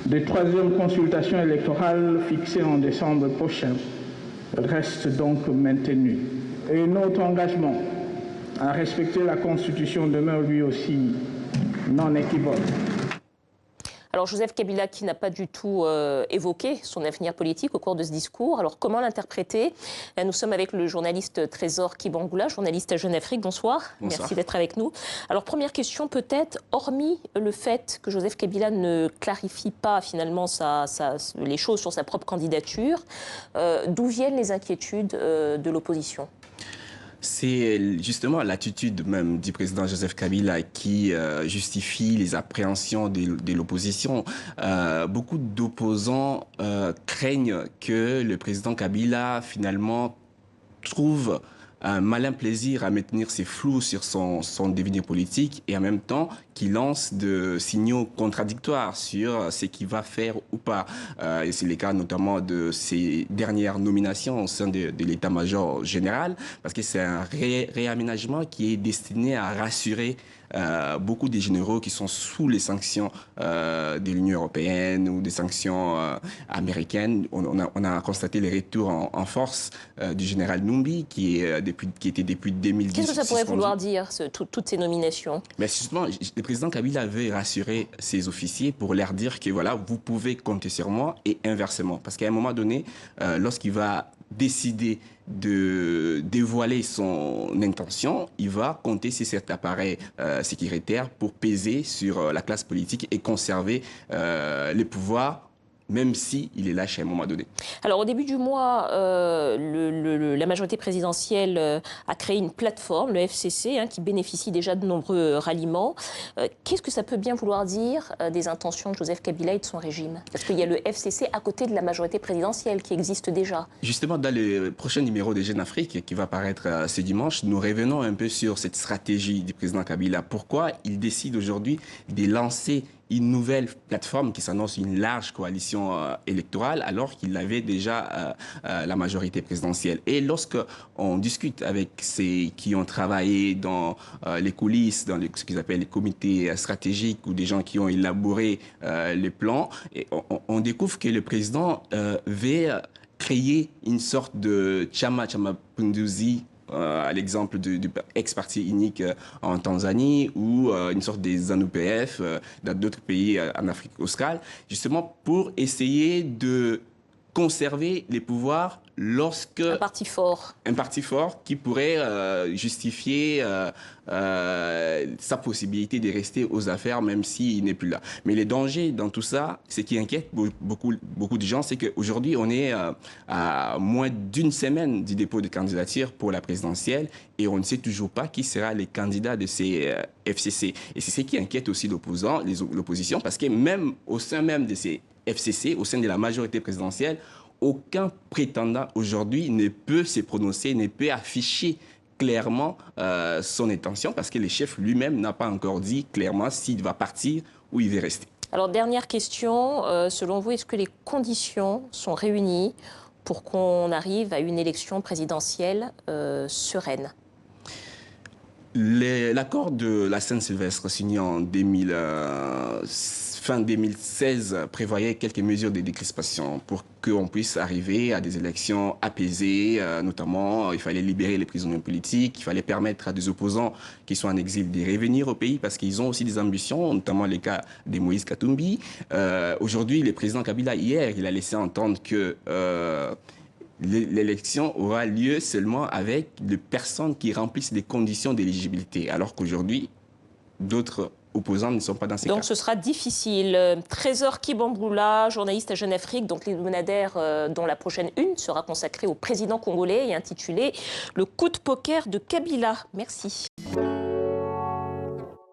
de troisième consultation électorale fixée en décembre prochain reste donc maintenu. Et notre engagement à respecter la Constitution demeure lui aussi non équivoque. Alors Joseph Kabila qui n'a pas du tout évoqué son avenir politique au cours de ce discours. Alors comment l'interpréter? Nous sommes avec le journaliste Trésor Kibangula, journaliste à Jeune Afrique. Bonsoir. Bonsoir. Merci d'être avec nous. Alors première question peut-être, hormis le fait que Joseph Kabila ne clarifie pas finalement les choses sur sa propre candidature, d'où viennent les inquiétudes de l'opposition? C'est justement l'attitude même du président Joseph Kabila qui justifie les appréhensions de l'opposition. Beaucoup d'opposants craignent que le président Kabila finalement trouve un malin plaisir à maintenir ses flous sur son devenir politique et en même temps qu'il lance de signaux contradictoires sur ce qu'il va faire ou pas. Et c'est le cas notamment de ses dernières nominations au sein de l'état-major général, parce que c'est un réaménagement qui est destiné à rassurer beaucoup des généraux qui sont sous les sanctions de l'Union européenne ou des sanctions américaines. On a constaté les retours en force du général Numbi qui était depuis 2010. Qu'est-ce que ça pourrait vouloir dire, toutes ces nominations? Mais justement, le président Kabila avait rassuré ses officiers pour leur dire que voilà, vous pouvez compter sur moi et inversement. Parce qu'à un moment donné, lorsqu'il va décider de dévoiler son intention, il va compter sur cet appareil sécuritaire pour peser sur la classe politique et conserver les pouvoirs, même s'il est lâche à un moment donné. Alors au début du mois, la majorité présidentielle a créé une plateforme, le FCC, qui bénéficie déjà de nombreux ralliements. Qu'est-ce que ça peut bien vouloir dire des intentions de Joseph Kabila et de son régime? Parce qu'il y a le FCC à côté de la majorité présidentielle qui existe déjà. Justement, dans le prochain numéro de Jeune Afrique qui va paraître ce dimanche, nous revenons un peu sur cette stratégie du président Kabila. Pourquoi il décide aujourd'hui de lancer une nouvelle plateforme qui s'annonce une large coalition électorale alors qu'il avait déjà la majorité présidentielle. Et lorsque on discute avec ceux qui ont travaillé dans les coulisses, dans ce qu'ils appellent les comités stratégiques ou des gens qui ont élaboré les plans, et on découvre que le président veut créer une sorte de Chama Mapinduzi, à l'exemple du ex-parti unique en Tanzanie ou une sorte des ZANU-PF dans d'autres pays en Afrique australe, justement pour essayer de conserver les pouvoirs lorsque... Un parti fort. Un parti fort qui pourrait justifier sa possibilité de rester aux affaires même s'il n'est plus là. Mais les dangers dans tout ça, ce qui inquiète beaucoup de gens, c'est qu'aujourd'hui, on est à moins d'une semaine du dépôt de candidature pour la présidentielle et on ne sait toujours pas qui sera les candidats de ces FCC. Et c'est ce qui inquiète aussi l'opposition, parce que même au sein même de ces FCC, au sein de la majorité présidentielle, aucun prétendant aujourd'hui ne peut se prononcer, ne peut afficher clairement son intention parce que le chef lui-même n'a pas encore dit clairement s'il va partir ou il va rester. Alors, dernière question. Selon vous, est-ce que les conditions sont réunies pour qu'on arrive à une élection présidentielle sereine? L'accord de la Saint-Sylvestre signé en fin 2016 prévoyait quelques mesures de décrispation pour qu'on puisse arriver à des élections apaisées. Notamment, il fallait libérer les prisonniers politiques, il fallait permettre à des opposants qui sont en exil de revenir au pays parce qu'ils ont aussi des ambitions, notamment le cas de Moïse Katumbi. Aujourd'hui, le président Kabila, hier, il a laissé entendre que l'élection aura lieu seulement avec des personnes qui remplissent les conditions d'éligibilité, alors qu'aujourd'hui, d'autres opposants ne sont pas dans ces cas. Donc ce sera difficile. Trésor Kibangula, journaliste à Jeune Afrique, donc l'hebdomadaire dont la prochaine une sera consacrée au président congolais et intitulée « Le coup de poker de Kabila ». Merci.